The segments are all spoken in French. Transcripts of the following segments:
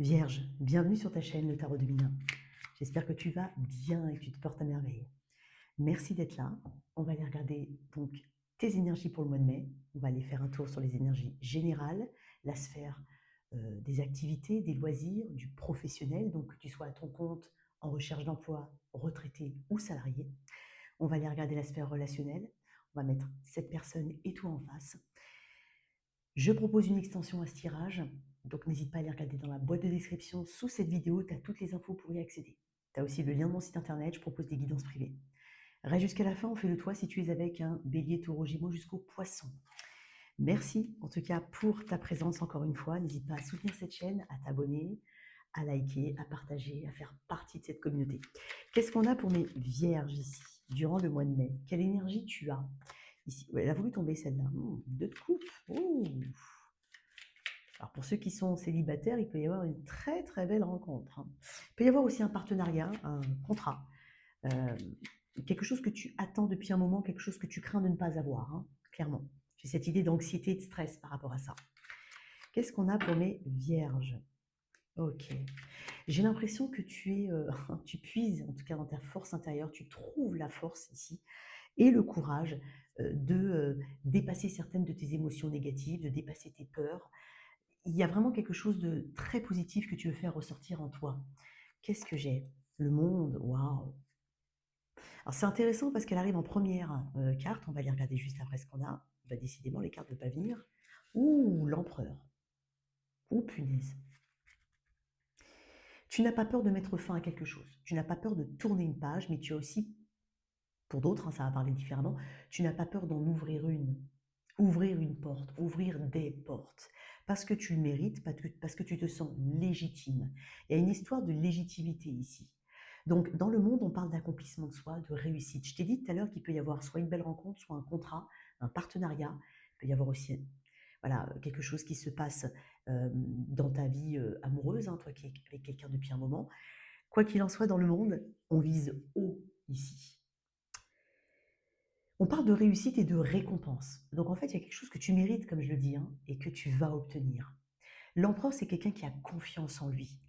Vierge, bienvenue sur ta chaîne Le Tarot de Mina. J'espère que tu vas bien et que tu te portes à merveille. Merci d'être là. On va aller regarder donc tes énergies pour le mois de mai. On va aller faire un tour sur les énergies générales, la sphère des activités, des loisirs, du professionnel, donc que tu sois à ton compte, en recherche d'emploi, retraité ou salarié. On va aller regarder la sphère relationnelle. On va mettre cette personne et toi en face. Je propose une extension à ce tirage, donc n'hésite pas à aller regarder dans la boîte de description sous cette vidéo, tu as toutes les infos pour y accéder. Tu as aussi le lien de mon site internet, je propose des guidances privées. Reste jusqu'à la fin, on fait le toit si tu es avec un bélier, taureau, gémeaux jusqu'au poisson. Merci en tout cas pour ta présence encore une fois. N'hésite pas à soutenir cette chaîne, à t'abonner, à liker, à partager, à faire partie de cette communauté. Qu'est-ce qu'on a pour mes vierges ici, durant le mois de mai? Quelle énergie tu as ici? Ouais, elle a voulu tomber celle-là. Deux de coupe. Alors pour ceux qui sont célibataires, il peut y avoir une très très belle rencontre. Il peut y avoir aussi un partenariat, un contrat, quelque chose que tu attends depuis un moment, quelque chose que tu crains de ne pas avoir, clairement. J'ai cette idée d'anxiété et de stress par rapport à ça. Qu'est-ce qu'on a pour mes vierges? Ok. J'ai l'impression que tu puises, en tout cas dans ta force intérieure, tu trouves la force ici et le courage de dépasser certaines de tes émotions négatives, de dépasser tes peurs. Il y a vraiment quelque chose de très positif que tu veux faire ressortir en toi. Qu'est-ce que j'ai? Le monde, waouh! Alors c'est intéressant parce qu'elle arrive en première carte, on va les regarder juste après ce qu'on a. Bah, décidément, les cartes ne veulent pas venir. Ouh, l'empereur. Ouh, punaise. Tu n'as pas peur de mettre fin à quelque chose. Tu n'as pas peur de tourner une page, mais tu as aussi, pour d'autres, ça va parler différemment, tu n'as pas peur d'en ouvrir une. Ouvrir une porte, ouvrir des portes, parce que tu le mérites, parce que tu te sens légitime. Il y a une histoire de légitimité ici. Donc, dans le monde, on parle d'accomplissement de soi, de réussite. Je t'ai dit tout à l'heure qu'il peut y avoir soit une belle rencontre, soit un contrat, un partenariat. Il peut y avoir aussi voilà, quelque chose qui se passe dans ta vie amoureuse, toi qui es avec quelqu'un depuis un moment. Quoi qu'il en soit, dans le monde, on vise haut ici. On parle de réussite et de récompense. Donc en fait, il y a quelque chose que tu mérites, comme je le dis, et que tu vas obtenir. L'empereur, c'est quelqu'un qui a confiance en lui.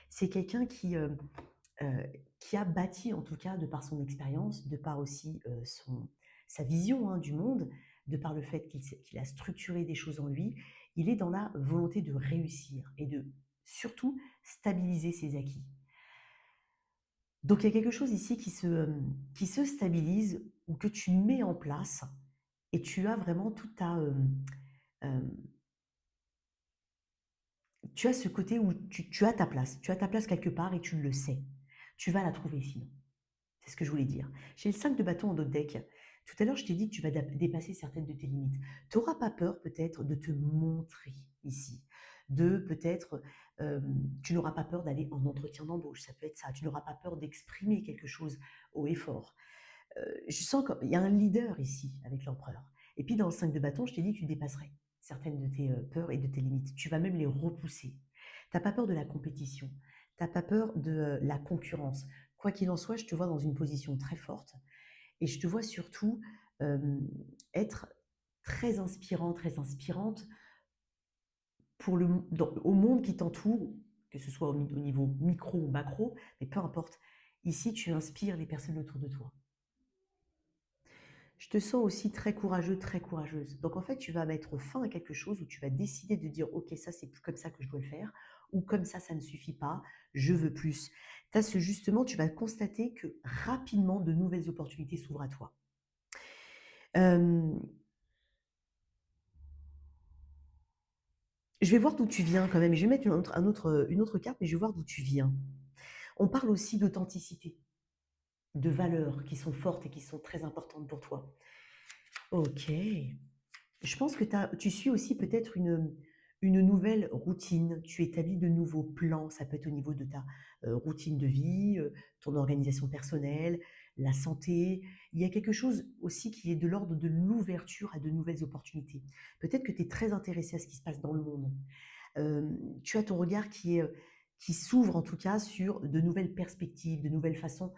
C'est quelqu'un qui a bâti, en tout cas, de par son expérience, de par aussi sa vision du monde, de par le fait qu'il a structuré des choses en lui, il est dans la volonté de réussir et de surtout stabiliser ses acquis. Donc il y a quelque chose ici qui se stabilise ou que tu mets en place et tu as vraiment tout ta... tu as ce côté où tu as ta place. Tu as ta place quelque part et tu le sais. Tu vas la trouver sinon. C'est ce que je voulais dire. J'ai le 5 de bâton en dos de deck. Tout à l'heure, je t'ai dit que tu vas dépasser certaines de tes limites. Tu n'auras pas peur peut-être de te montrer ici. De peut-être, tu n'auras pas peur d'aller en entretien d'embauche. Ça peut être ça. Tu n'auras pas peur d'exprimer quelque chose haut et fort. Je sens qu'il y a un leader ici avec l'empereur. Et puis dans le 5 de bâton, je t'ai dit que tu dépasserais certaines de tes peurs et de tes limites. Tu vas même les repousser. Tu n'as pas peur de la compétition. Tu n'as pas peur de la concurrence. Quoi qu'il en soit, je te vois dans une position très forte et je te vois surtout être très inspirant, très inspirante pour au monde qui t'entoure, que ce soit au niveau micro ou macro, mais peu importe. Ici, tu inspires les personnes autour de toi. Je te sens aussi très courageux, très courageuse. Donc en fait, tu vas mettre fin à quelque chose où tu vas décider de dire, ok, ça c'est plus comme ça que je dois le faire, ou comme ça ne suffit pas, je veux plus. Justement, tu vas constater que rapidement, de nouvelles opportunités s'ouvrent à toi. Je vais voir d'où tu viens quand même. Je vais mettre une autre carte, mais je vais voir d'où tu viens. On parle aussi d'authenticité, de valeurs qui sont fortes et qui sont très importantes pour toi. Ok. Je pense que tu suis aussi peut-être une nouvelle routine. Tu établis de nouveaux plans. Ça peut être au niveau de ta routine de vie, ton organisation personnelle, la santé. Il y a quelque chose aussi qui est de l'ordre de l'ouverture à de nouvelles opportunités. Peut-être que tu es très intéressé à ce qui se passe dans le monde. Tu as ton regard qui s'ouvre en tout cas sur de nouvelles perspectives, de nouvelles façons.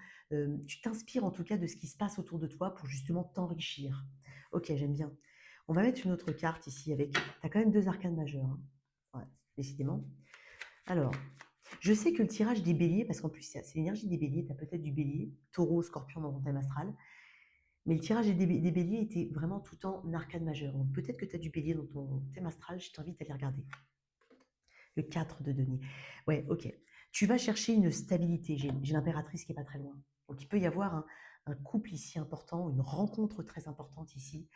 Tu t'inspires en tout cas de ce qui se passe autour de toi pour justement t'enrichir. Ok, j'aime bien. On va mettre une autre carte ici avec... Tu as quand même deux arcanes majeures. Ouais, décidément. Alors, Je sais que le tirage des béliers, parce qu'en plus c'est l'énergie des béliers, tu as peut-être du bélier, taureau, scorpion dans ton thème astral, mais le tirage des béliers était vraiment tout en arcane majeur. Donc peut-être que tu as du bélier dans ton thème astral, je t'invite à aller regarder. Le 4 de denier. Ouais, ok. Tu vas chercher une stabilité. J'ai l'impératrice qui est pas très loin. Donc il peut y avoir un couple ici important, une rencontre très importante ici.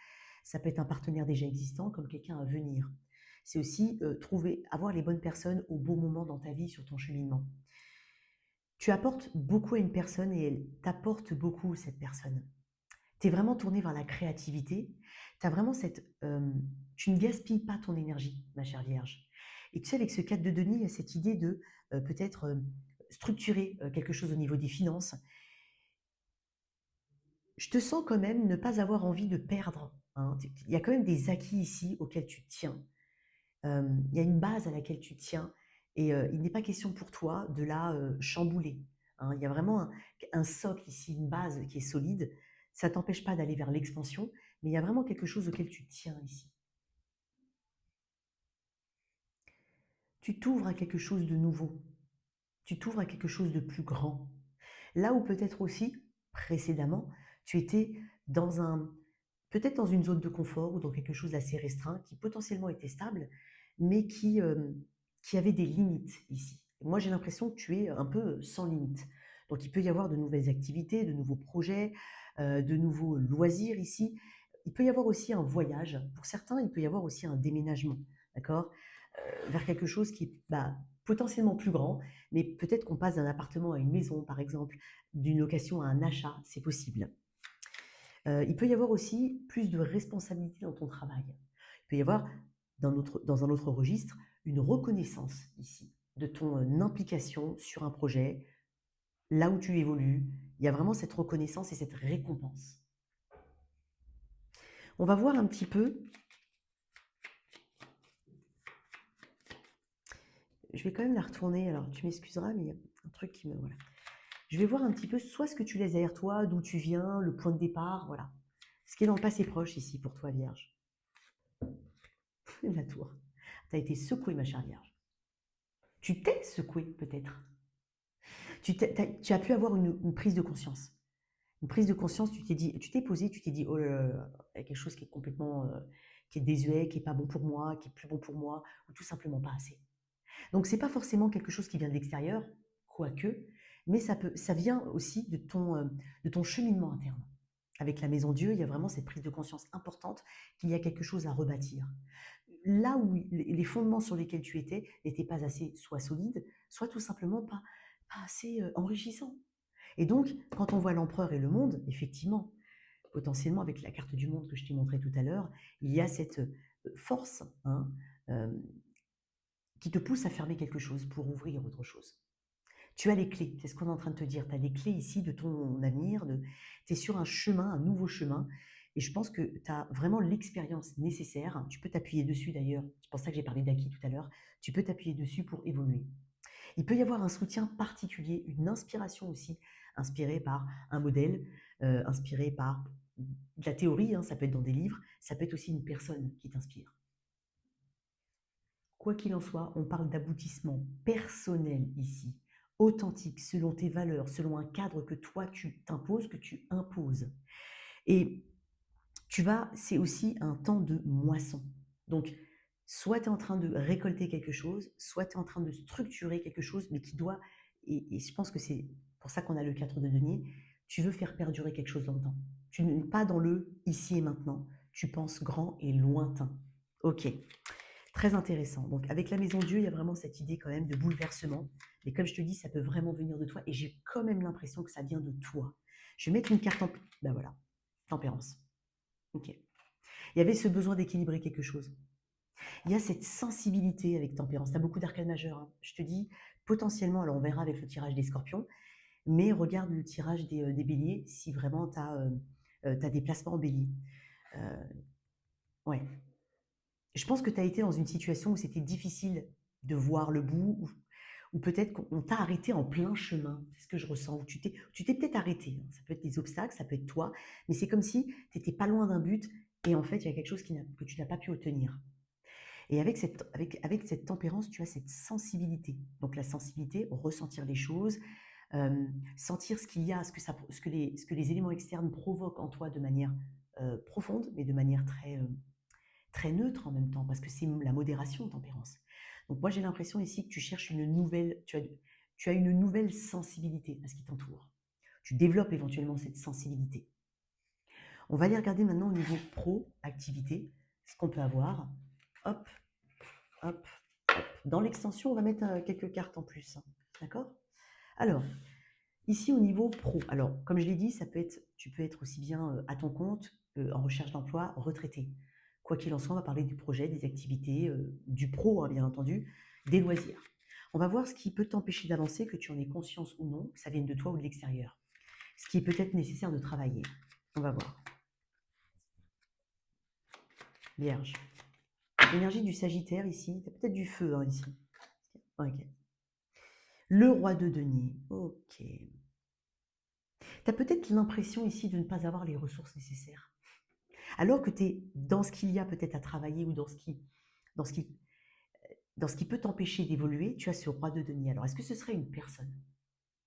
Ça peut être un partenaire déjà existant, comme quelqu'un à venir. C'est aussi avoir les bonnes personnes au bon moment dans ta vie sur ton cheminement. Tu apportes beaucoup à une personne et elle t'apporte beaucoup, cette personne. Tu es vraiment tourné vers la créativité. Tu as vraiment tu ne gaspilles pas ton énergie, ma chère Vierge. Et tu sais, avec ce 4 de Denis, il y a cette idée de peut-être structurer quelque chose au niveau des finances. Je te sens quand même ne pas avoir envie de perdre, hein. Il y a quand même des acquis ici auxquels tu tiens. Il y a une base à laquelle tu tiens et il n'est pas question pour toi de la chambouler, hein. Il y a vraiment un socle ici, une base qui est solide. Ça ne t'empêche pas d'aller vers l'expansion, mais il y a vraiment quelque chose auquel tu tiens ici. Tu t'ouvres à quelque chose de nouveau. Tu t'ouvres à quelque chose de plus grand. Là où peut-être aussi, précédemment, tu étais dans peut-être dans une zone de confort ou dans quelque chose d'assez restreint qui potentiellement était stable, mais qui avait des limites ici. Moi, j'ai l'impression que tu es un peu sans limite. Donc, il peut y avoir de nouvelles activités, de nouveaux projets, de nouveaux loisirs ici. Il peut y avoir aussi un voyage. Pour certains, il peut y avoir aussi un déménagement, d'accord, vers quelque chose qui est potentiellement plus grand, mais peut-être qu'on passe d'un appartement à une maison, par exemple, d'une location à un achat, c'est possible. Il peut y avoir aussi plus de responsabilité dans ton travail. Il peut y avoir, dans un autre registre, une reconnaissance ici de ton implication sur un projet, là où tu évolues. Il y a vraiment cette reconnaissance et cette récompense. On va voir un petit peu. Je vais quand même la retourner. Alors, tu m'excuseras, mais il y a un truc qui me... Voilà. Je vais voir un petit peu soit ce que tu laisses derrière toi, d'où tu viens, le point de départ, voilà. Ce qui est dans le passé proche ici pour toi, Vierge. La tour. Tu as été secouée, ma chère Vierge. Tu t'es secouée, peut-être. Tu as pu avoir une prise de conscience. Une prise de conscience, tu t'es posé, tu t'es dit, oh là là, il y a quelque chose qui est complètement, qui est désuet, qui est pas bon pour moi, qui est plus bon pour moi, ou tout simplement pas assez. Donc, c'est pas forcément quelque chose qui vient de l'extérieur, quoique, mais ça vient aussi de ton cheminement interne. Avec la Maison Dieu, il y a vraiment cette prise de conscience importante qu'il y a quelque chose à rebâtir. Là où les fondements sur lesquels tu étais n'étaient pas assez soit solides, soit tout simplement pas assez enrichissants. Et donc, quand on voit l'empereur et le monde, effectivement, potentiellement avec la carte du monde que je t'ai montrée tout à l'heure, il y a cette force, hein, euh, qui te pousse à fermer quelque chose pour ouvrir autre chose. Tu as les clés, c'est ce qu'on est en train de te dire. Tu as les clés ici de ton avenir, tu es sur un chemin, un nouveau chemin, et je pense que tu as vraiment l'expérience nécessaire. Tu peux t'appuyer dessus d'ailleurs, c'est pour ça que j'ai parlé d'acquis tout à l'heure, tu peux t'appuyer dessus pour évoluer. Il peut y avoir un soutien particulier, une inspiration aussi, inspirée par un modèle, inspirée par de la théorie, hein, ça peut être dans des livres, ça peut être aussi une personne qui t'inspire. Quoi qu'il en soit, on parle d'aboutissement personnel ici, authentique, selon tes valeurs, selon un cadre que toi tu t'imposes, que tu imposes. Et c'est aussi un temps de moisson. Donc, soit tu es en train de récolter quelque chose, soit tu es en train de structurer quelque chose, mais qui doit, et je pense que c'est pour ça qu'on a le 4 de denier, tu veux faire perdurer quelque chose dans le temps. Tu n'es pas dans le ici et maintenant, tu penses grand et lointain. Ok, très intéressant. Donc avec la Maison Dieu, il y a vraiment cette idée quand même de bouleversement. Mais comme je te dis, ça peut vraiment venir de toi et j'ai quand même l'impression que ça vient de toi. Je vais mettre une carte ben voilà, tempérance. Ok. Il y avait ce besoin d'équilibrer quelque chose. Il y a cette sensibilité avec tempérance. Tu as beaucoup d'arcanes majeurs, hein. Je te dis, potentiellement, alors on verra avec le tirage des scorpions, mais regarde le tirage des béliers si vraiment tu as des placements en bélier. Ouais. Je pense que tu as été dans une situation où c'était difficile de voir le bout, ou peut-être qu'on t'a arrêté en plein chemin. C'est ce que je ressens. Tu t'es peut-être arrêté, hein. Ça peut être des obstacles, ça peut être toi, mais c'est comme si tu n'étais pas loin d'un but et en fait, il y a quelque chose que tu n'as pas pu obtenir. Et avec cette tempérance, tu as cette sensibilité. Donc la sensibilité, ressentir les choses, sentir ce qu'il y a, ce que les éléments externes provoquent en toi de manière profonde, mais de manière très neutre en même temps, parce que c'est la modération, tempérance. Donc moi j'ai l'impression ici que tu cherches tu as une nouvelle sensibilité à ce qui t'entoure. Tu développes éventuellement cette sensibilité. On va aller regarder maintenant au niveau pro-activité, ce qu'on peut avoir. Hop, hop, hop. Dans l'extension, on va mettre quelques cartes en plus. Hein. D'accord? Alors, ici au niveau pro, alors comme je l'ai dit, tu peux être aussi bien à ton compte, en recherche d'emploi, retraité. Quoi qu'il en soit, on va parler du projet, des activités, du pro, hein, bien entendu, des loisirs. On va voir ce qui peut t'empêcher d'avancer, que tu en aies conscience ou non, que ça vienne de toi ou de l'extérieur. Ce qui est peut-être nécessaire de travailler. On va voir. Vierge. L'énergie du Sagittaire ici, tu as peut-être du feu hein, ici. Ok. Le roi de denier. Ok. Tu as peut-être l'impression ici de ne pas avoir les ressources nécessaires. Alors que tu es dans ce qu'il y a peut-être à travailler ou dans ce qui, dans ce qui peut t'empêcher d'évoluer, tu as ce roi de denier. Alors, est-ce que ce serait une personne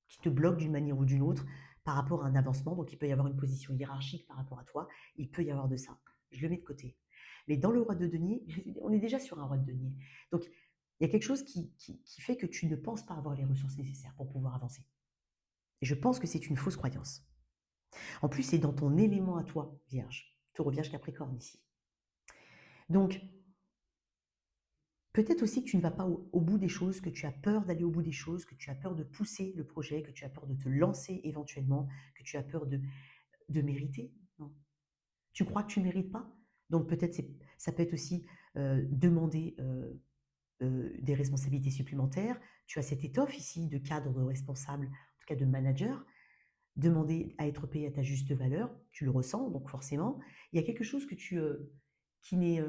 qui te bloque d'une manière ou d'une autre par rapport à un avancement? Donc, il peut y avoir une position hiérarchique par rapport à toi. Il peut y avoir de ça. Je le mets de côté. Mais dans le roi de denier, on est déjà sur un roi de denier. Donc, il y a quelque chose qui fait que tu ne penses pas avoir les ressources nécessaires pour pouvoir avancer. Et je pense que c'est une fausse croyance. En plus, c'est dans ton élément à toi, Vierge. Taureau, Vierge, Capricorne ici. Donc, peut-être aussi que tu ne vas pas au bout des choses, que tu as peur d'aller au bout des choses, que tu as peur de pousser le projet, que tu as peur de te lancer éventuellement, que tu as peur de mériter. Non. Tu crois que tu ne mérites pas? Donc peut-être ça peut être aussi demander des responsabilités supplémentaires. Tu as cette étoffe ici de cadre de responsable, en tout cas de manager. Demander à être payé à ta juste valeur, tu le ressens, donc forcément, il y a quelque chose qui n'est...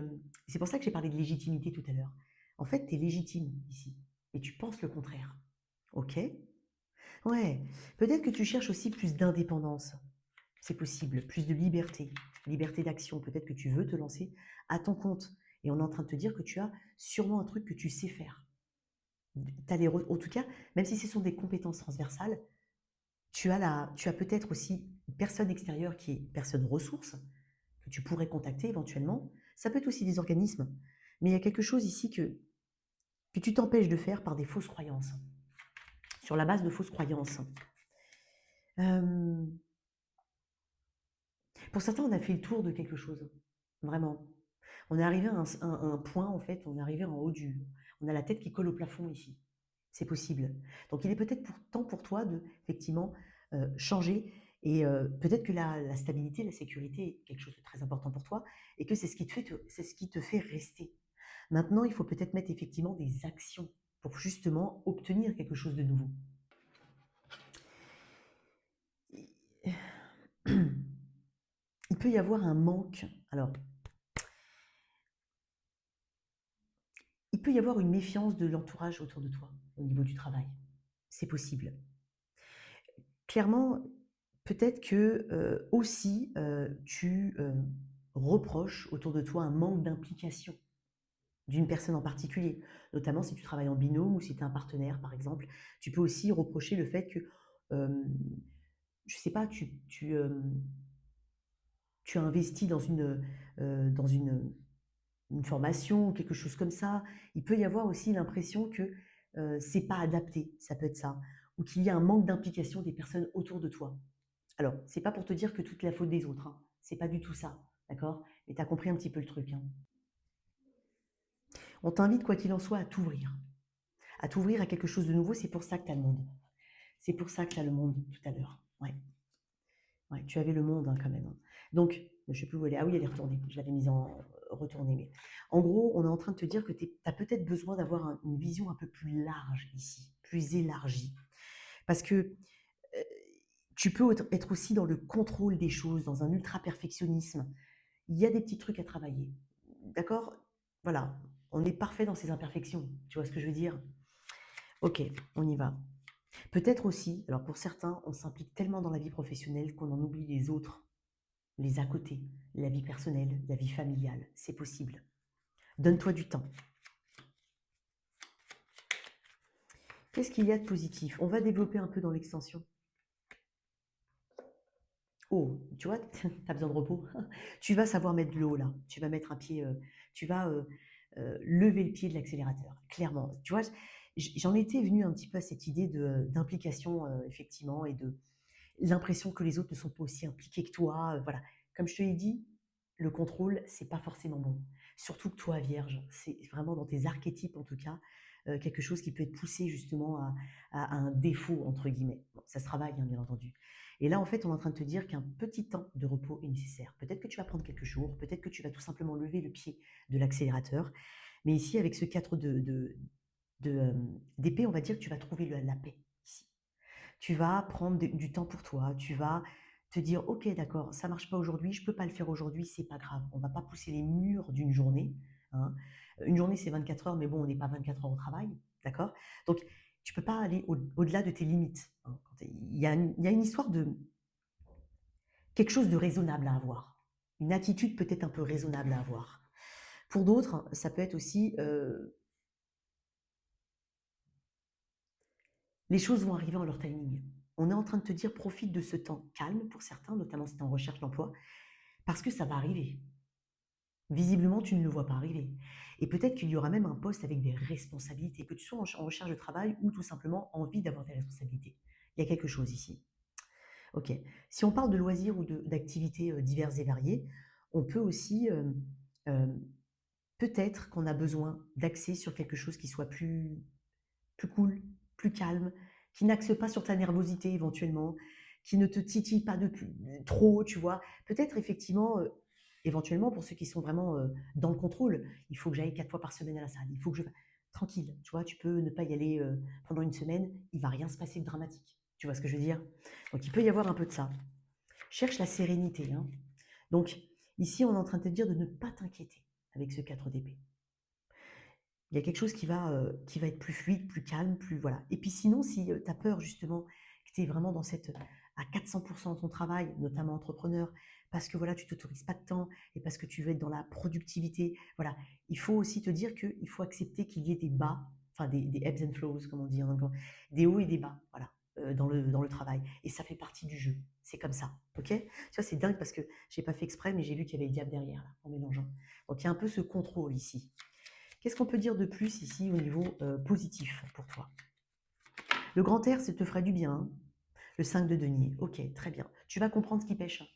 c'est pour ça que j'ai parlé de légitimité tout à l'heure. En fait, tu es légitime ici, et tu penses le contraire. Ok? Ouais. Peut-être que tu cherches aussi plus d'indépendance. C'est possible, plus de liberté, liberté d'action. Peut-être que tu veux te lancer à ton compte. Et on est en train de te dire que tu as sûrement un truc que tu sais faire. En tout cas, même si ce sont des compétences transversales, tu as peut-être aussi une personne extérieure qui est personne ressource, que tu pourrais contacter éventuellement. Ça peut être aussi des organismes. Mais il y a quelque chose ici que tu t'empêches de faire par des fausses croyances. Sur la base de fausses croyances. Euh, pour certains, on a fait le tour de quelque chose. Vraiment. On est arrivé à un point, en fait, on est arrivé en haut du... On a la tête qui colle au plafond ici. C'est possible. Donc, il est peut-être temps pour toi de, effectivement, changer. Et peut-être que la stabilité, la sécurité est quelque chose de très important pour toi et que c'est ce c'est ce qui te fait rester. Maintenant, il faut peut-être mettre effectivement des actions pour justement obtenir quelque chose de nouveau. Il peut y avoir un manque. Alors, il peut y avoir une méfiance de l'entourage autour de toi au niveau du travail. C'est possible. Clairement, peut-être que aussi tu reproches autour de toi un manque d'implication d'une personne en particulier, notamment si tu travailles en binôme ou si tu es un partenaire, par exemple. Tu peux aussi reprocher le fait que, je ne sais pas, tu as investi dans une formation ou quelque chose comme ça. Il peut y avoir aussi l'impression que c'est pas adapté, ça peut être ça, ou qu'il y a un manque d'implication des personnes autour de toi. Alors, c'est pas pour te dire que toute la faute des autres, hein. C'est pas du tout ça, d'accord? Mais tu as compris un petit peu le truc, hein. On t'invite, quoi qu'il en soit, à t'ouvrir à quelque chose de nouveau. C'est pour ça que tu as le monde. C'est pour ça que tu as le monde tout à l'heure. Ouais. Ouais, tu avais le monde hein, quand même. Hein. Donc, je ne sais plus où elle est. Ah oui, elle est retournée. Je l'avais mise en retournée. Mais en gros, on est en train de te dire que tu as peut-être besoin d'avoir une vision un peu plus large ici, plus élargie. Parce que tu peux être aussi dans le contrôle des choses, dans un ultra-perfectionnisme. Il y a des petits trucs à travailler. D'accord? Voilà. On est parfait dans ses imperfections. Tu vois ce que je veux dire? Ok, on y va. Peut-être aussi, alors pour certains, on s'implique tellement dans la vie professionnelle qu'on en oublie les autres, les à côté, la vie personnelle, la vie familiale. C'est possible. Donne-toi du temps. Qu'est-ce qu'il y a de positif? On va développer un peu dans l'extension. Oh, tu vois, tu as besoin de repos. Tu vas savoir mettre de l'eau là. Tu vas mettre un pied, tu vas lever le pied de l'accélérateur, clairement. Tu vois, j'en étais venue un petit peu à cette idée d'implication, effectivement, et de l'impression que les autres ne sont pas aussi impliqués que toi. Voilà. Comme je te l'ai dit, le contrôle, c'est pas forcément bon. Surtout que toi, Vierge, c'est vraiment dans tes archétypes en tout cas, quelque chose qui peut être poussé justement à un défaut, entre guillemets. Bon, ça se travaille, hein, bien entendu. Et là, en fait, on est en train de te dire qu'un petit temps de repos est nécessaire. Peut-être que tu vas prendre quelques jours, peut-être que tu vas tout simplement lever le pied de l'accélérateur. Mais ici, avec ce 4 d'épée, on va dire que tu vas trouver la paix ici. Tu vas prendre du temps pour toi, tu vas te dire, ok, d'accord, ça marche pas aujourd'hui, je peux pas le faire aujourd'hui, c'est pas grave. On va pas pousser les murs d'une journée, hein. Une journée, c'est 24 heures, mais bon, on n'est pas 24 heures au travail, d'accord? Donc, tu peux pas aller au-delà de tes limites, hein. Il y a une histoire de quelque chose de raisonnable à avoir. Une attitude peut-être un peu raisonnable à avoir. Pour d'autres, ça peut être aussi les choses vont arriver en leur timing. On est en train de te dire profite de ce temps calme pour certains, notamment si tu es en recherche d'emploi, parce que ça va arriver. Visiblement, tu ne le vois pas arriver. Et peut-être qu'il y aura même un poste avec des responsabilités, que tu sois en recherche de travail ou tout simplement envie d'avoir des responsabilités. Il y a quelque chose ici. Ok. Si on parle de loisirs ou d'activités diverses et variées, on peut aussi euh, peut-être qu'on a besoin d'axer sur quelque chose qui soit plus cool, plus calme, qui n'axe pas sur ta nervosité éventuellement, qui ne te titille pas trop, tu vois. Peut-être effectivement, éventuellement pour ceux qui sont vraiment dans le contrôle, il faut que j'aille 4 fois par semaine à la salle, il faut que je... Tranquille, tu vois, tu peux ne pas y aller pendant une semaine, il va rien se passer de dramatique. Tu vois ce que je veux dire? Donc il peut y avoir un peu de ça. Cherche la sérénité, hein. Donc ici, on est en train de te dire de ne pas t'inquiéter avec ce 4 d'épée. Il y a quelque chose qui va être plus fluide, plus calme, plus voilà. Et puis sinon, si tu as peur justement que tu es vraiment dans cette à 400% de ton travail, notamment entrepreneur, parce que voilà, tu t'autorises pas de temps et parce que tu veux être dans la productivité, voilà, il faut aussi te dire qu'il faut accepter qu'il y ait des bas, enfin des ebbs and flows, comme on dit en anglais, des hauts et des bas, voilà, dans le travail. Et ça fait partie du jeu. C'est comme ça, ok? Tu vois, c'est dingue parce que j'ai pas fait exprès, mais j'ai vu qu'il y avait le diable derrière, là, en mélangeant. Donc il y a un peu ce contrôle ici. Qu'est-ce qu'on peut dire de plus ici au niveau positif pour toi? Le grand air, ça te ferait du bien, hein. Le 5 de denier, ok, très bien. Tu vas comprendre ce qui pêche, hein,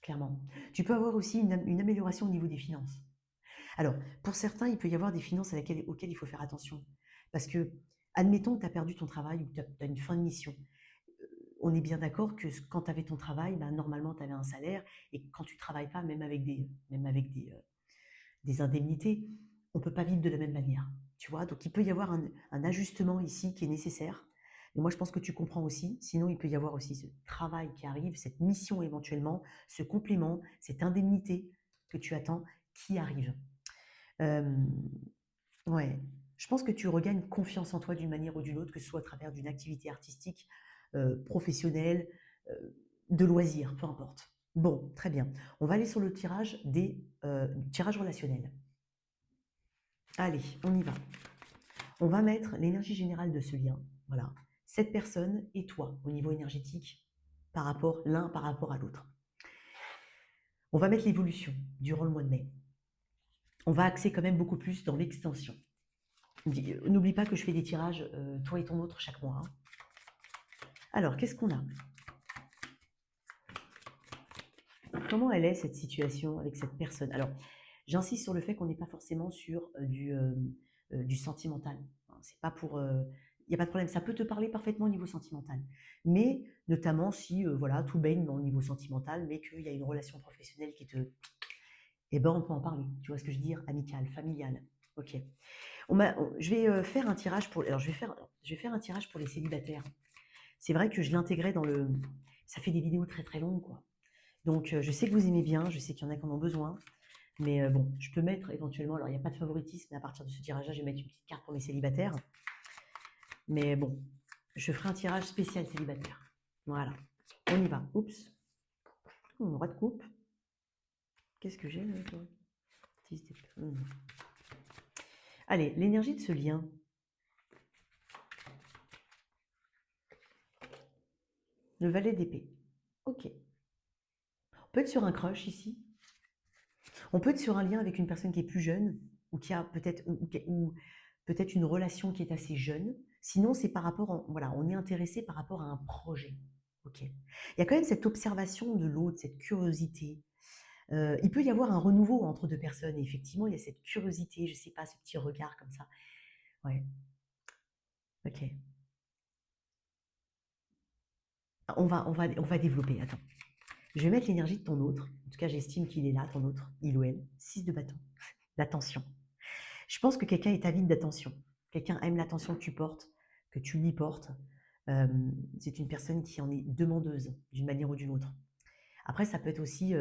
clairement. Tu peux avoir aussi une amélioration au niveau des finances. Alors, pour certains, il peut y avoir des finances auxquelles il faut faire attention. Parce que, admettons que tu as perdu ton travail ou que tu as une fin de mission. On est bien d'accord que quand tu avais ton travail, ben, normalement, tu avais un salaire. Et quand tu ne travailles pas, même avec des indemnités, on ne peut pas vivre de la même manière. Tu vois, donc il peut y avoir un ajustement ici qui est nécessaire. Et moi, je pense que tu comprends aussi. Sinon, il peut y avoir aussi ce travail qui arrive, cette mission éventuellement, ce complément, cette indemnité que tu attends qui arrive. Euh, ouais, je pense que tu regagnes confiance en toi d'une manière ou d'une autre, que ce soit à travers d'une activité artistique, professionnelle, euh, de loisirs, peu importe. Bon, très bien. On va aller sur le tirage des tirages relationnels. Allez, on y va. On va mettre l'énergie générale de ce lien. Voilà. Cette personne et toi au niveau énergétique l'un par rapport à l'autre. On va mettre l'évolution durant le mois de mai. On va axer quand même beaucoup plus dans l'extension. N'oublie pas que je fais des tirages, toi et ton autre, chaque mois, hein. Alors, qu'est-ce qu'on a? Comment elle est cette situation avec cette personne? Alors, j'insiste sur le fait qu'on n'est pas forcément sur du sentimental. C'est pas pour, il n'y a pas de problème. Ça peut te parler parfaitement au niveau sentimental. Mais notamment si voilà, tout baigne dans le niveau sentimental, mais qu'il y a une relation professionnelle qui te... Eh ben, on peut en parler. Tu vois ce que je veux dire? Amical, familial. Ok. Je vais faire un tirage pour... Alors, je vais faire un tirage pour les célibataires. C'est vrai que je l'intégrais dans le... Ça fait des vidéos très très longues, quoi. Donc, je sais que vous aimez bien, je sais qu'il y en a qui en ont besoin. Mais bon, je peux mettre éventuellement, alors il n'y a pas de favoritisme, mais à partir de ce tirage-là, je vais mettre une petite carte pour mes célibataires. Mais bon, je ferai un tirage spécial célibataire. Voilà, on y va. Oups, roi de coupe. Qu'est-ce que j'ai là, toi? Allez, l'énergie de ce lien. Le valet d'épée. Ok. On peut être sur un crush ici. On peut être sur un lien avec une personne qui est plus jeune ou qui a peut-être ou peut-être une relation qui est assez jeune. Sinon, c'est par rapport, voilà, on est intéressé par rapport à un projet. Ok. Il y a quand même cette observation de l'autre, cette curiosité. Il peut y avoir un renouveau entre deux personnes. Et effectivement, il y a cette curiosité, je sais pas, ce petit regard comme ça. Ouais. Ok. On va développer. Attends. Je vais mettre l'énergie de ton autre. En tout cas, j'estime qu'il est là, ton autre, il ou elle. 6 de bâton. L'attention. Je pense que quelqu'un est avide d'attention. Quelqu'un aime l'attention que tu portes, que tu lui portes. C'est une personne qui en est demandeuse d'une manière ou d'une autre. Après, ça peut être aussi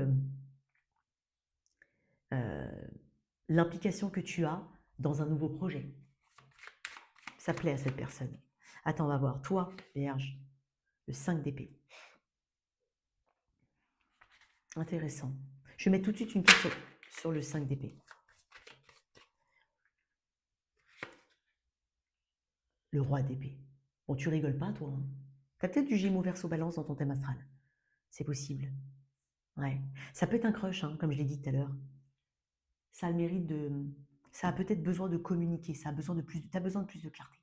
euh, l'implication que tu as dans un nouveau projet. Ça plaît à cette personne. Attends, on va voir. Toi, Vierge, le 5 d'épée. Intéressant. Je vais mettre tout de suite une question sur le 5 d'épée. Le roi d'épée. Bon, tu rigoles pas, toi. Hein. T'as peut-être du Gémeaux Verseau Balance dans ton thème astral. C'est possible. Ouais. Ça peut être un crush, hein, comme je l'ai dit tout à l'heure. Ça a le mérite de... Ça a peut-être besoin de communiquer, ça a besoin de plus... T'as besoin de plus de clarté.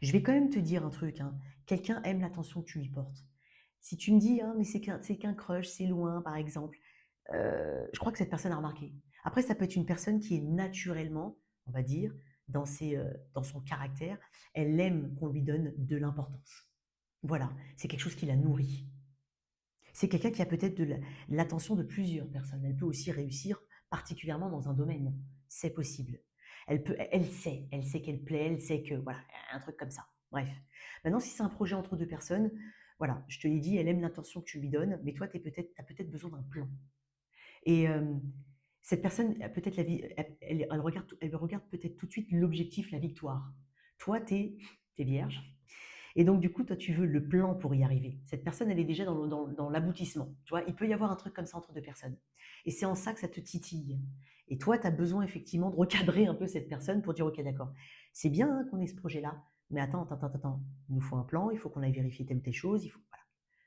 Je vais quand même te dire un truc. Hein. Quelqu'un aime l'attention que tu lui portes. Si tu me dis, hein, mais c'est qu'un crush, c'est loin, par exemple, je crois que cette personne a remarqué. Après, ça peut être une personne qui est naturellement, on va dire, dans son caractère, elle aime qu'on lui donne de l'importance. Voilà, c'est quelque chose qui la nourrit. C'est quelqu'un qui a peut-être de l'attention de plusieurs personnes. Elle peut aussi réussir particulièrement dans un domaine. C'est possible. Elle sait qu'elle plaît, elle sait que, voilà, un truc comme ça. Bref. Maintenant, si c'est un projet entre deux personnes, voilà, je te l'ai dit, elle aime l'intention que tu lui donnes, mais toi, t'as peut-être besoin d'un plan. Et cette personne, peut-être la vie, elle regarde peut-être tout de suite l'objectif, la victoire. Toi, t'es vierge. Et donc, du coup, toi, tu veux le plan pour y arriver. Cette personne, elle est déjà dans l'aboutissement. Tu vois, il peut y avoir un truc comme ça entre deux personnes. Et c'est en ça que ça te titille. Et toi, tu as besoin effectivement de recadrer un peu cette personne pour dire, OK, d'accord, c'est bien hein, qu'on ait ce projet-là, mais attends, il nous faut un plan, il faut qu'on aille vérifier telle ou telle chose. Voilà.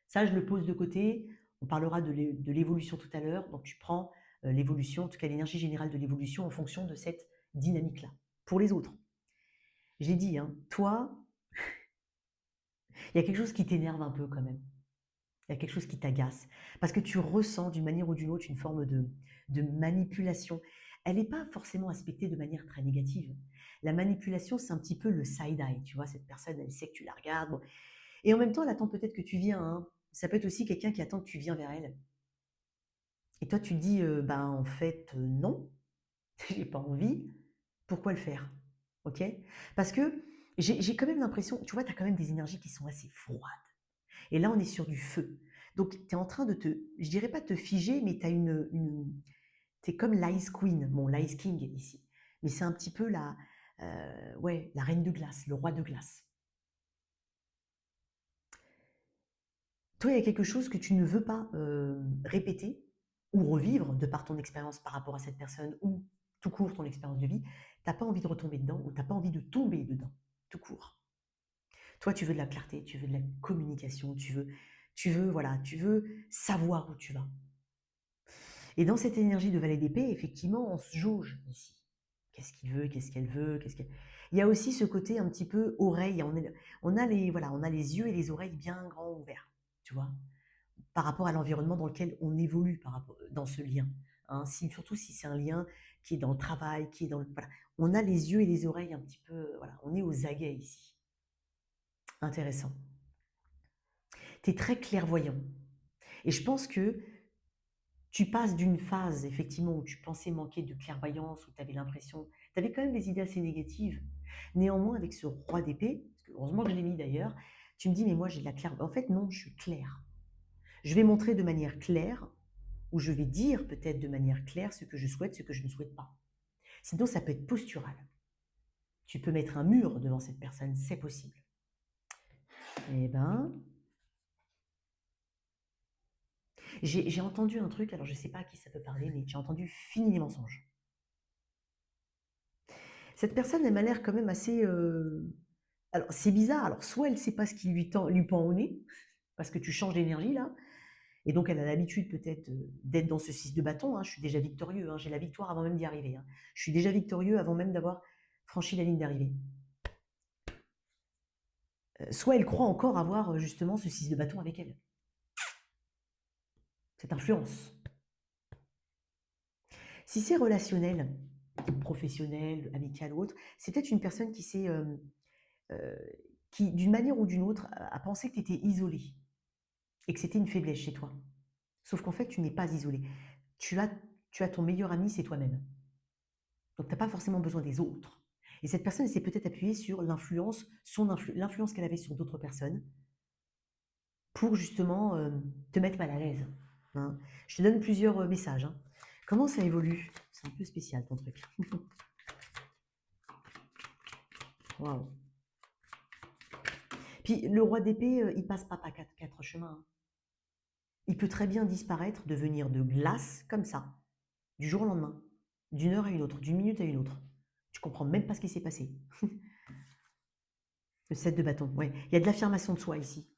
Ça, je le pose de côté. On parlera de l'évolution tout à l'heure. Donc, tu prends l'évolution, en tout cas l'énergie générale de l'évolution en fonction de cette dynamique-là. Pour les autres, j'ai dit, hein, toi, il y a quelque chose qui t'énerve un peu quand même. Il y a quelque chose qui t'agace. Parce que tu ressens d'une manière ou d'une autre une forme de manipulation. Elle n'est pas forcément aspectée de manière très négative. La manipulation, c'est un petit peu le side-eye. Tu vois, cette personne, elle sait que tu la regardes. Bon. Et en même temps, elle attend peut-être que tu viens. Hein. Ça peut être aussi quelqu'un qui attend que tu viens vers elle. Et toi, tu te dis, ben en fait, non, j'ai pas envie. Pourquoi le faire? Ok. Parce que j'ai quand même l'impression, tu vois, tu as quand même des énergies qui sont assez froides. Et là, on est sur du feu. Donc, tu es en train de je dirais pas te figer, mais tu as tu es comme l'Ice Queen, bon, l'Ice King ici. Mais c'est un petit peu ouais, la reine de glace, le roi de glace. Toi, il y a quelque chose que tu ne veux pas répéter ou revivre de par ton expérience par rapport à cette personne ou tout court ton expérience de vie. Tu n'as pas envie de retomber dedans ou tu n'as pas envie de tomber dedans, tout court. Toi, tu veux de la clarté, tu veux de la communication, voilà, tu veux savoir où tu vas. Et dans cette énergie de valet d'épée, effectivement, on se jauge ici. Qu'est-ce qu'il veut, qu'est-ce qu'elle veut, Il y a aussi ce côté un petit peu oreille. On a les yeux et les oreilles bien grands ouverts, tu vois, par rapport à l'environnement dans lequel on évolue dans ce lien. Hein, surtout si c'est un lien qui est dans le travail, qui est dans le... Voilà. On a les yeux et les oreilles un petit peu... Voilà, on est aux aguets ici. Intéressant. Tu es très clairvoyant. Et je pense que tu passes d'une phase, effectivement, où tu pensais manquer de clairvoyance, où tu avais l'impression, tu avais quand même des idées assez négatives. Néanmoins, avec ce roi d'épée, heureusement que je l'ai mis d'ailleurs, tu me dis, mais moi j'ai de la clairvoyance. En fait, non, je suis claire. Je vais montrer de manière claire, ou je vais dire peut-être de manière claire ce que je souhaite, ce que je ne souhaite pas. Sinon, ça peut être postural. Tu peux mettre un mur devant cette personne, c'est possible. Eh ben, j'ai entendu un truc, alors je ne sais pas à qui ça peut parler, mais j'ai entendu fini les mensonges. Cette personne, elle m'a l'air quand même assez... Alors, c'est bizarre. Alors, soit elle ne sait pas ce qui lui pend au nez, parce que tu changes d'énergie là, et donc elle a l'habitude peut-être d'être dans ce 6 de bâton, hein. Je suis déjà victorieux, hein. J'ai la victoire avant même d'y arriver, hein. Je suis déjà victorieux avant même d'avoir franchi la ligne d'arrivée. Soit elle croit encore avoir justement ce 6 de bâton avec elle. Cette influence. Si c'est relationnel, professionnel, amical ou autre, c'est peut-être une personne euh, qui d'une manière ou d'une autre, a pensé que tu étais isolé et que c'était une faiblesse chez toi. Sauf qu'en fait, tu n'es pas isolé. Tu as, tu as ton meilleur ami, c'est toi-même. Donc, tu n'as pas forcément besoin des autres. Et cette personne s'est peut-être appuyée sur l'influence, l'influence qu'elle avait sur d'autres personnes pour justement te mettre mal à l'aise, hein. Je te donne plusieurs messages, hein. Comment ça évolue? C'est un peu spécial ton truc. Waouh. Puis le roi d'épée, il passe pas par quatre chemins, hein. Il peut très bien disparaître, devenir de glace comme ça, du jour au lendemain, d'une heure à une autre, d'une minute à une autre. Tu comprends même pas ce qui s'est passé. Le 7 de bâton, ouais. Il y a de l'affirmation de soi ici.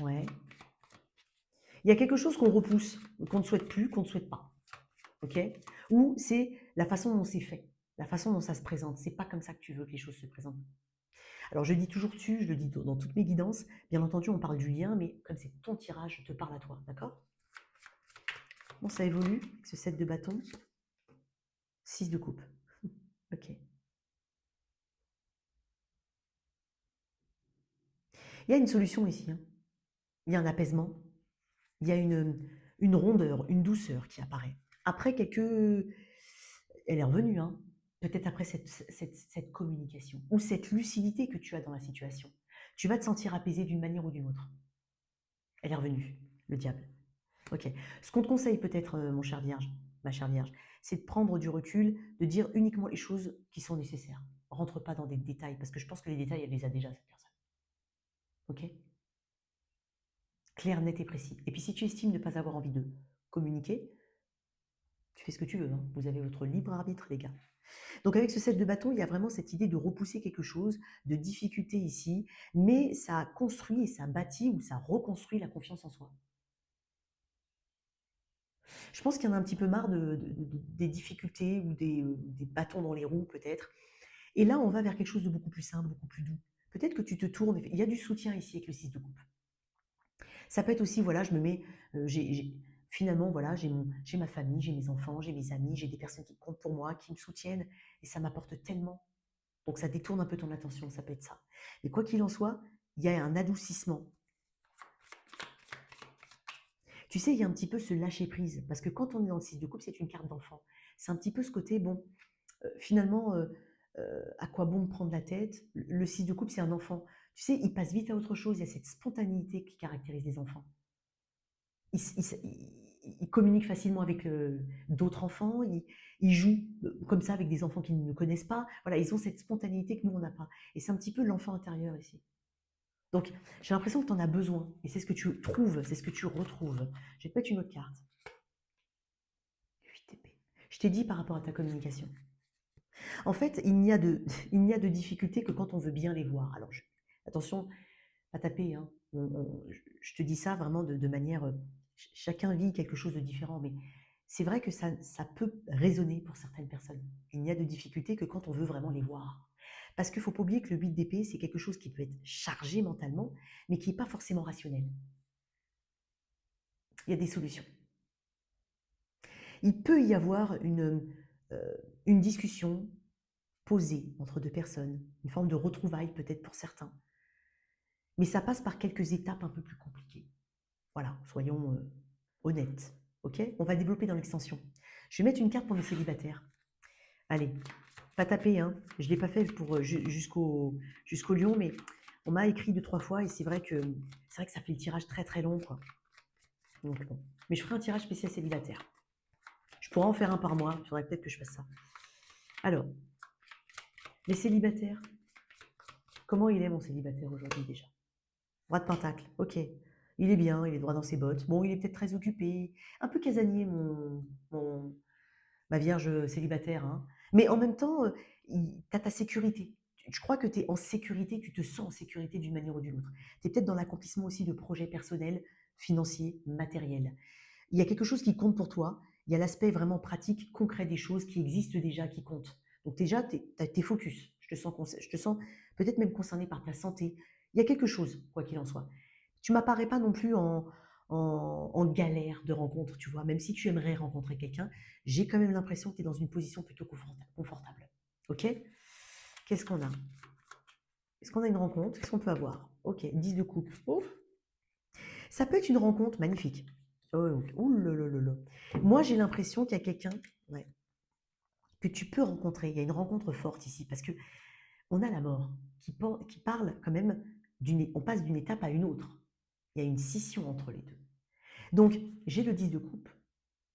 Ouais. Il y a quelque chose qu'on repousse, qu'on ne souhaite plus, qu'on ne souhaite pas. Ok? Ou c'est la façon dont c'est fait, la façon dont ça se présente. C'est pas comme ça que tu veux que les choses se présentent. Alors je dis toujours tu, je le dis dans toutes mes guidances. Bien entendu, on parle du lien, mais comme c'est ton tirage, je te parle à toi, d'accord? Bon, ça évolue, ce 7 de bâton. 6 de coupe. Ok. Il y a une solution ici, hein. Il y a un apaisement. Il y a une rondeur, une douceur qui apparaît. Après quelques... Elle est revenue, hein. Peut-être après cette communication ou cette lucidité que tu as dans la situation. Tu vas te sentir apaisé d'une manière ou d'une autre. Elle est revenue, le diable. Ok. Ce qu'on te conseille peut-être, mon cher vierge, ma chère vierge, c'est de prendre du recul, de dire uniquement les choses qui sont nécessaires. Rentre pas dans des détails, parce que je pense que les détails, elle les a déjà, cette personne. Ok? Clair, net et précis. Et puis si tu estimes ne pas avoir envie de communiquer, tu fais ce que tu veux, hein. Vous avez votre libre arbitre, les gars. Donc avec ce 7 de bâton, il y a vraiment cette idée de repousser quelque chose, de difficulté ici, mais ça construit et ça bâtit ou ça reconstruit la confiance en soi. Je pense qu'il y en a un petit peu marre des difficultés ou des bâtons dans les roues peut-être. Et là, on va vers quelque chose de beaucoup plus simple, beaucoup plus doux. Peut-être que tu te tournes, il y a du soutien ici avec le 6 de coupe. Ça peut être aussi, voilà, je me mets, finalement, voilà, j'ai ma famille, j'ai mes enfants, j'ai mes amis, j'ai des personnes qui comptent pour moi, qui me soutiennent, et ça m'apporte tellement. Donc ça détourne un peu ton attention, ça peut être ça. Mais quoi qu'il en soit, il y a un adoucissement. Tu sais, il y a un petit peu ce lâcher prise, parce que quand on est dans le 6 de coupe, c'est une carte d'enfant. C'est un petit peu ce côté, bon, finalement, à quoi bon me prendre la tête? Le 6 de coupe, c'est un enfant. Tu sais, il passe vite à autre chose, il y a cette spontanéité qui caractérise les enfants. Ils communiquent facilement avec d'autres enfants, ils jouent comme ça avec des enfants qui ne nous connaissent pas. Voilà, ils ont cette spontanéité que nous, on n'a pas. Et c'est un petit peu l'enfant intérieur ici. Donc, j'ai l'impression que tu en as besoin. Et c'est ce que tu trouves, c'est ce que tu retrouves. Je vais te mettre une autre carte. 8 épées. Je t'ai dit par rapport à ta communication. En fait, il n'y a de difficulté que quand on veut bien les voir. Alors, attention, pas taper, hein. Je te dis ça vraiment de manière... chacun vit quelque chose de différent, mais c'est vrai que ça peut résonner pour certaines personnes. Il n'y a de difficulté que quand on veut vraiment les voir. Parce qu'il ne faut pas oublier que le 8 d'épée, c'est quelque chose qui peut être chargé mentalement, mais qui n'est pas forcément rationnel. Il y a des solutions. Il peut y avoir une discussion posée entre deux personnes, une forme de retrouvaille peut-être pour certains. Mais ça passe par quelques étapes un peu plus compliquées. Voilà, soyons honnêtes. Ok? On va développer dans l'extension. Je vais mettre une carte pour mes célibataires. Allez, pas taper, hein. Je ne l'ai pas fait pour jusqu'au lion, mais on m'a écrit 2-3 fois et c'est vrai que ça fait le tirage très très long, quoi. Donc, bon. Mais je ferai un tirage spécial célibataire. Je pourrais en faire un par mois. Il faudrait peut-être que je fasse ça. Alors, les célibataires. Comment il est mon célibataire aujourd'hui déjà? Roi de Pentacle, ok. Il est bien, il est droit dans ses bottes. Bon, il est peut-être très occupé. Un peu casanier, ma vierge célibataire, hein. Mais en même temps, tu as ta sécurité. Je crois que tu es en sécurité, tu te sens en sécurité d'une manière ou d'une autre. Tu es peut-être dans l'accomplissement aussi de projets personnels, financiers, matériels. Il y a quelque chose qui compte pour toi. Il y a l'aspect vraiment pratique, concret des choses qui existent déjà, qui comptent. Donc déjà, tu es focus. Je te sens peut-être même concerné par ta santé. Il y a quelque chose, quoi qu'il en soit. Tu m'apparais pas non plus en galère de rencontre, tu vois. Même si tu aimerais rencontrer quelqu'un, j'ai quand même l'impression que tu es dans une position plutôt confortable. Ok. Qu'est-ce qu'on a? Est-ce qu'on a une rencontre? Qu'est-ce qu'on peut avoir? Ok, 10 de coupe. Ouf. Ça peut être une rencontre magnifique. Oh, ouh là là là là. Moi, j'ai l'impression qu'il y a quelqu'un, ouais, que tu peux rencontrer. Il y a une rencontre forte ici parce que on a la mort qui parle quand même on passe d'une étape à une autre. Il y a une scission entre les deux. Donc, j'ai le 10 de coupe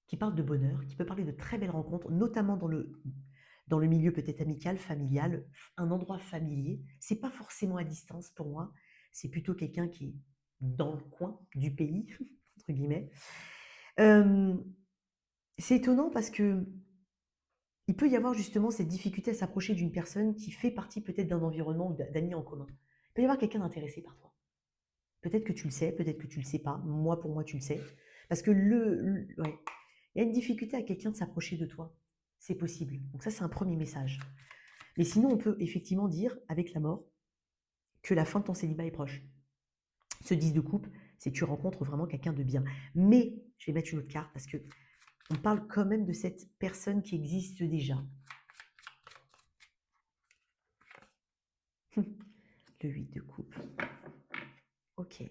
qui parle de bonheur, qui peut parler de très belles rencontres, notamment dans le milieu peut-être amical, familial, un endroit familier. C'est pas forcément à distance pour moi. C'est plutôt quelqu'un qui est dans le coin du pays, entre guillemets. Euh, c'est étonnant parce que il peut y avoir justement cette difficulté à s'approcher d'une personne qui fait partie peut-être d'un environnement ou d'amis en commun. Il peut y avoir quelqu'un d'intéressé par toi. Peut-être que tu le sais, peut-être que tu le sais pas. Moi, pour moi, tu le sais. Parce que ouais, il y a une difficulté à quelqu'un de s'approcher de toi. C'est possible. Donc ça, c'est un premier message. Mais sinon, on peut effectivement dire, avec la mort, que la fin de ton célibat est proche. Ce 10 de coupe, c'est que tu rencontres vraiment quelqu'un de bien. Mais, je vais mettre une autre carte parce que on parle quand même de cette personne qui existe déjà. Le 8 de coupe. Ok.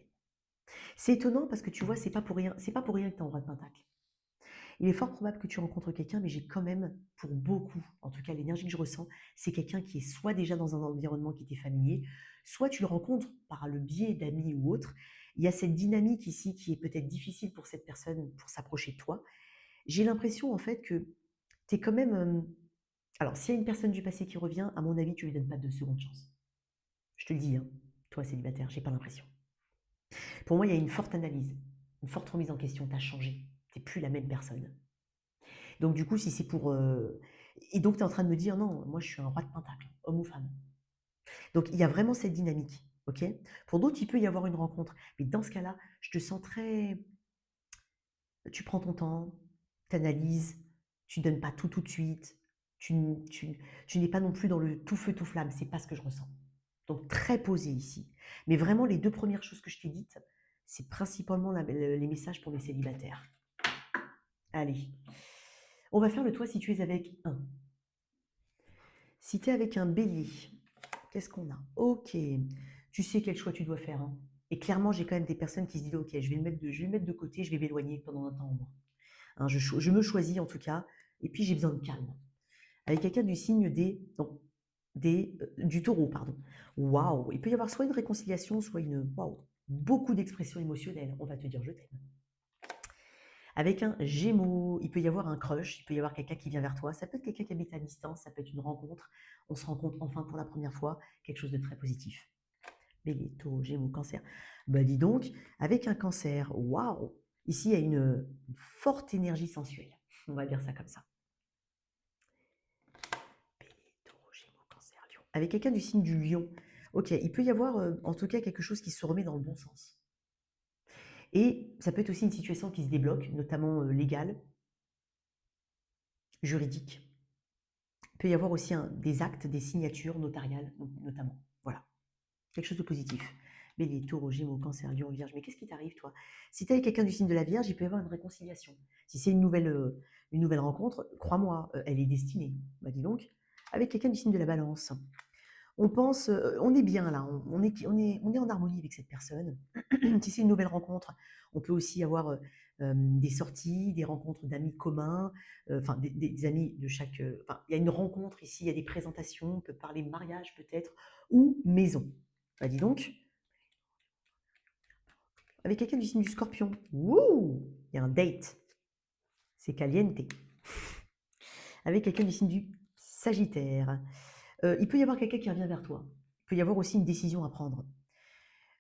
C'est étonnant parce que tu vois, c'est pas pour rien que tu es en roi de pentacle. Il est fort probable que tu rencontres quelqu'un, mais j'ai quand même, pour beaucoup, en tout cas l'énergie que je ressens, c'est quelqu'un qui est soit déjà dans un environnement qui t'est familier, soit tu le rencontres par le biais d'amis ou autres. Il y a cette dynamique ici qui est peut-être difficile pour cette personne pour s'approcher de toi. J'ai l'impression en fait que tu es quand même... alors, s'il y a une personne du passé qui revient, à mon avis, tu lui donnes pas de seconde chance. Je te le dis, hein, toi célibataire, j'ai pas l'impression. Pour moi, il y a une forte analyse, une forte remise en question. Tu as changé, tu n'es plus la même personne. Donc du coup, si c'est pour... Et donc tu es en train de me dire, non, moi je suis un roi de pentacle, homme ou femme. Donc il y a vraiment cette dynamique, ok. Pour d'autres, il peut y avoir une rencontre. Mais dans ce cas-là, je te sens très... Tu prends ton temps, tu analyses, tu ne donnes pas tout de suite, tu, tu n'es pas non plus dans le tout feu, tout flamme, c'est pas ce que je ressens. Donc très posé ici. Mais vraiment, les deux premières choses que je t'ai dites, c'est principalement les messages pour les célibataires. Allez, on va faire le toi si tu es avec un. Si tu es avec un bélier, qu'est-ce qu'on a? Ok, tu sais quel choix tu dois faire, hein. Et clairement, j'ai quand même des personnes qui se disent, ok, je vais le mettre de côté, je vais m'éloigner pendant un temps au moins. Hein, je me choisis en tout cas, et puis j'ai besoin de calme. Avec quelqu'un du signe non, du taureau, pardon. Waouh, il peut y avoir soit une réconciliation, soit waouh, beaucoup d'expressions émotionnelles. On va te dire je t'aime. Avec un Gémeaux, il peut y avoir un crush, il peut y avoir quelqu'un qui vient vers toi. Ça peut être quelqu'un qui habite à distance, ça peut être une rencontre. On se rencontre enfin pour la première fois, quelque chose de très positif. Bélier, Taureau, Gémeaux, Cancer. Bah dis donc, avec un Cancer, waouh, ici il y a une forte énergie sensuelle. On va dire ça comme ça. Bélier, Taureau, Gémeaux, Cancer, Lion. Avec quelqu'un du signe du Lion, ok, il peut y avoir en tout cas quelque chose qui se remet dans le bon sens. Et ça peut être aussi une situation qui se débloque, notamment légale, juridique. Il peut y avoir aussi des actes, des signatures notariales, notamment. Voilà, quelque chose de positif. Bélier, Taureau, Gémeaux, Cancer, Lion, Vierge. Mais qu'est-ce qui t'arrive, toi? Si tu es avec quelqu'un du signe de la Vierge, il peut y avoir une réconciliation. Si c'est une nouvelle rencontre, crois-moi, elle est destinée. Bah dis donc, avec quelqu'un du signe de la Balance. On pense, on est bien là, on est en harmonie avec cette personne. Si c'est une nouvelle rencontre, on peut aussi avoir des sorties, des rencontres d'amis communs, enfin des amis de chaque. Enfin, il y a une rencontre ici, il y a des présentations, on peut parler mariage peut-être, ou maison. Bah dis donc, avec quelqu'un du signe du Scorpion, wouh, il y a un date, c'est caliente. Avec quelqu'un du signe du Sagittaire, il peut y avoir quelqu'un qui revient vers toi. Il peut y avoir aussi une décision à prendre.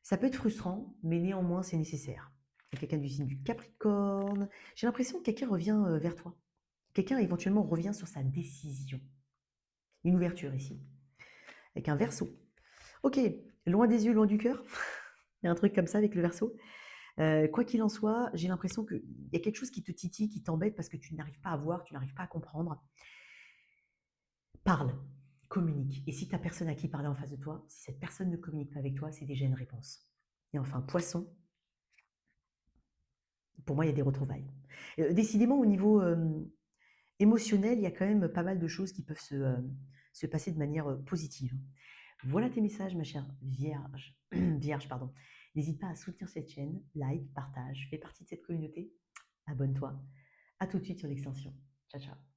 Ça peut être frustrant, mais néanmoins, c'est nécessaire. Il y a quelqu'un du signe du Capricorne. J'ai l'impression que quelqu'un revient vers toi. Quelqu'un éventuellement revient sur sa décision. Une ouverture ici, avec un verso. Ok, loin des yeux, loin du cœur. Il y a un truc comme ça avec le verso. Quoi qu'il en soit, j'ai l'impression qu'il y a quelque chose qui te titille, qui t'embête parce que tu n'arrives pas à voir, tu n'arrives pas à comprendre. Parle, communique. Et si tu n'as personne à qui parler en face de toi, si cette personne ne communique pas avec toi, c'est déjà une réponse. Et enfin, poisson, pour moi, il y a des retrouvailles. Décidément, au niveau émotionnel, il y a quand même pas mal de choses qui peuvent se passer de manière positive. Voilà tes messages, ma chère Vierge. Vierge, pardon. N'hésite pas à soutenir cette chaîne, like, partage, fais partie de cette communauté, abonne-toi. À tout de suite sur l'extension. Ciao, ciao.